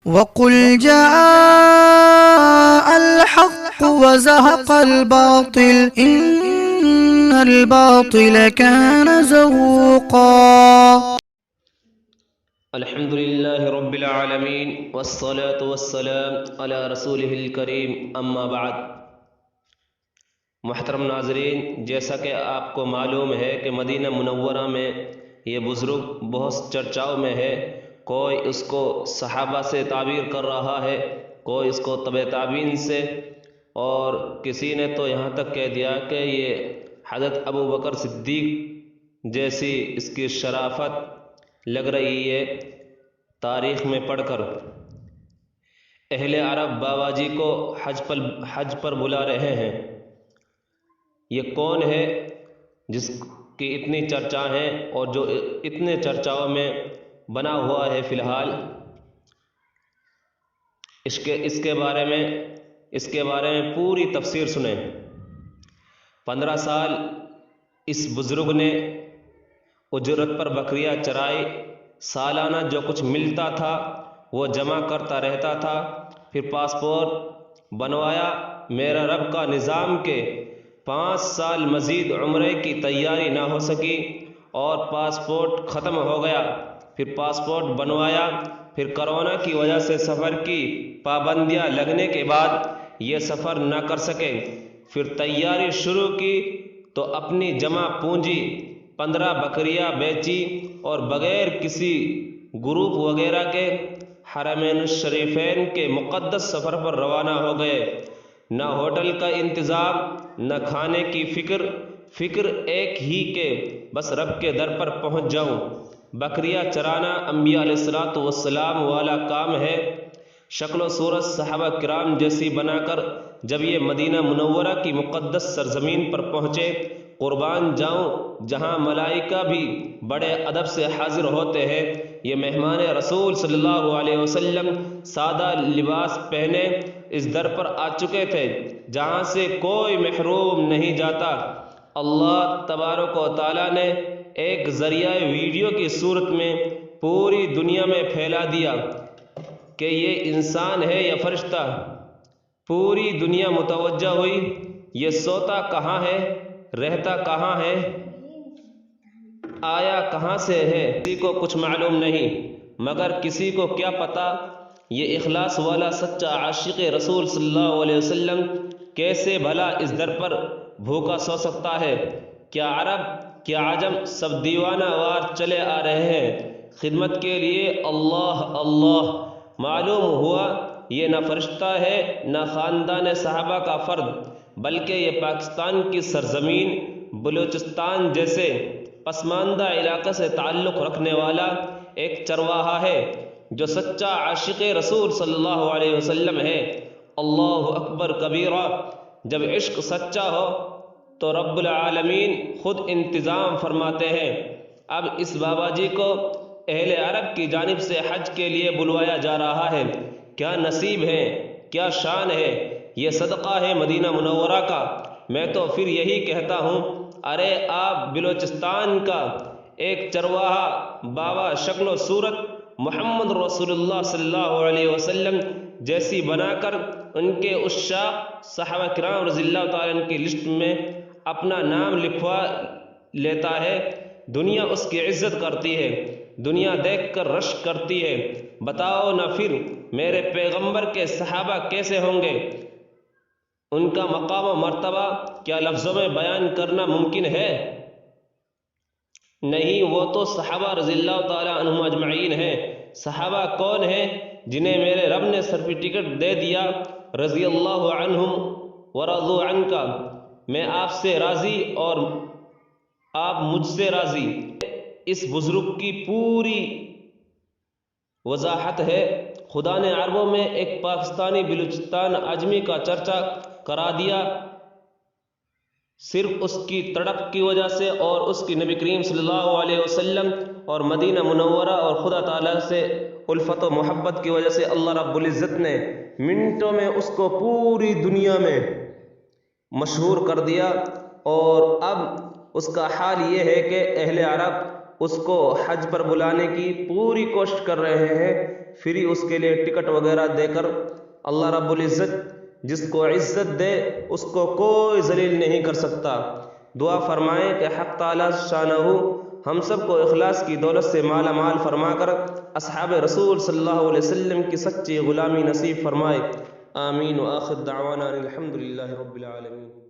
وقل جاء الحق وزهق الباطل إن الباطل كان زهوقا الحمد لله رب العالمين والصلاة والسلام على رسوله الكريم اما بعد۔ محترم ناظرین، جیسا کہ آپ کو معلوم ہے کہ مدینہ منورہ میں یہ بزرگ بہت چرچاؤں میں ہے۔ کوئی اس کو صحابہ سے تعبیر کر رہا ہے، کوئی اس کو تبع تابعین سے، اور کسی نے تو یہاں تک کہہ دیا کہ یہ حضرت ابو بکر صدیق جیسی اس کی شرافت لگ رہی ہے تاریخ میں پڑھ کر۔ اہل عرب بابا جی کو حج پر بلا رہے ہیں۔ یہ کون ہے جس کی اتنی چرچا ہیں اور جو اتنے چرچاؤں میں بنا ہوا ہے فی الحال؟ اس کے بارے میں پوری تفسیر سنیں۔ 15 سال اس بزرگ نے اجرت پر بکریاں چرائی، سالانہ جو کچھ ملتا تھا وہ جمع کرتا رہتا تھا، پھر پاسپورٹ بنوایا۔ میرا رب کا نظام کے 5 سال مزید عمرے کی تیاری نہ ہو سکی اور پاسپورٹ ختم ہو گیا، پھر پاسپورٹ بنوایا، پھر کرونا کی وجہ سے سفر کی پابندیاں لگنے کے بعد یہ سفر نہ کر سکے، پھر تیاری شروع کی تو اپنی جمع پونجی 15 بکریاں بیچی اور بغیر کسی گروپ وغیرہ کے حرمین الشریفین کے مقدس سفر پر روانہ ہو گئے۔ نہ ہوٹل کا انتظام، نہ کھانے کی فکر ایک ہی کہ بس رب کے در پر پہنچ جاؤں۔ بکریاں چرانا انبیاء علیہ الصلوۃ والسلام والا کام ہے۔ شکل و صورت صحابہ کرام جیسی بنا کر جب یہ مدینہ منورہ کی مقدس سرزمین پر پہنچے، قربان جاؤں جہاں ملائکہ بھی بڑے ادب سے حاضر ہوتے ہیں، یہ مہمان رسول صلی اللہ علیہ وسلم سادہ لباس پہنے اس در پر آ چکے تھے جہاں سے کوئی محروم نہیں جاتا۔ اللہ تبارک و تعالیٰ نے ایک ذریعہ ویڈیو کی صورت میں پوری دنیا میں پھیلا دیا کہ یہ انسان ہے یا فرشتہ۔ پوری دنیا متوجہ ہوئی، یہ سوتا کہاں ہے، رہتا کہاں ہے، آیا کہاں سے ہے؟ کسی کو کچھ معلوم نہیں، مگر کسی کو کیا پتا یہ اخلاص والا سچا عاشق رسول صلی اللہ علیہ وسلم کیسے بھلا اس در پر بھوکا سو سکتا ہے؟ کیا عرب کیا عجم سب دیوانہ وار چلے آ رہے ہیں خدمت کے لیے۔ اللہ اللہ، معلوم ہوا یہ نہ فرشتہ ہے نہ خاندان صحابہ کا فرد، بلکہ یہ پاکستان کی سرزمین بلوچستان جیسے پسماندہ علاقے سے تعلق رکھنے والا ایک چرواہا ہے جو سچا عاشق رسول صلی اللہ علیہ وسلم ہے۔ اللہ اکبر کبیرہ۔ جب عشق سچا ہو تو رب العالمین خود انتظام فرماتے ہیں۔ اب اس بابا جی کو اہل عرب کی جانب سے حج کے لیے بلوایا جا رہا ہے۔ کیا نصیب ہے، کیا شان ہے، یہ صدقہ ہے مدینہ منورہ کا۔ میں تو پھر یہی کہتا ہوں، ارے آپ بلوچستان کا ایک چرواہا بابا شکل و صورت محمد رسول اللہ صلی اللہ علیہ وسلم جیسی بنا کر ان کے عشاق صحابہ کرام رضی اللہ تعالیٰ عنہ کی لسٹ میں اپنا نام لکھوا لیتا ہے، دنیا اس کی عزت کرتی ہے، دنیا دیکھ کر رشک کرتی ہے۔ بتاؤ نہ پھر میرے پیغمبر کے صحابہ کیسے ہوں گے؟ ان کا مقام و مرتبہ کیا لفظوں میں بیان کرنا ممکن ہے؟ نہیں، وہ تو صحابہ رضی اللہ تعالیٰ عنہم اجمعین ہیں۔ صحابہ کون ہیں؟ جنہیں میرے رب نے سرٹیفکیٹ دے دیا رضی اللہ عنہم ورضوا عنک، میں آپ سے راضی اور آپ مجھ سے راضی۔ اس بزرگ کی پوری وضاحت ہے۔ خدا نے عربوں میں ایک پاکستانی بلوچستان اجمی کا چرچا کرا دیا صرف اس کی تڑپ کی وجہ سے اور اس کی نبی کریم صلی اللہ علیہ وسلم اور مدینہ منورہ اور خدا تعالیٰ سے الفت و محبت کی وجہ سے اللہ رب العزت نے منٹوں میں اس کو پوری دنیا میں مشہور کر دیا۔ اور اب اس کا حال یہ ہے کہ اہل عرب اس کو حج پر بلانے کی پوری کوشش کر رہے ہیں، فری اس کے لیے ٹکٹ وغیرہ دے کر اللہ رب العزت جس کو عزت دے اس کو کوئی ذلیل نہیں کر سکتا۔ دعا فرمائیں کہ حق تعالیٰ شانہ ہم سب کو اخلاص کی دولت سے مالا مال فرما کر اصحاب رسول صلی اللہ علیہ وسلم کی سچی غلامی نصیب فرمائے۔ آمین۔ وآخر دعوانا الحمد للہ رب العالمین۔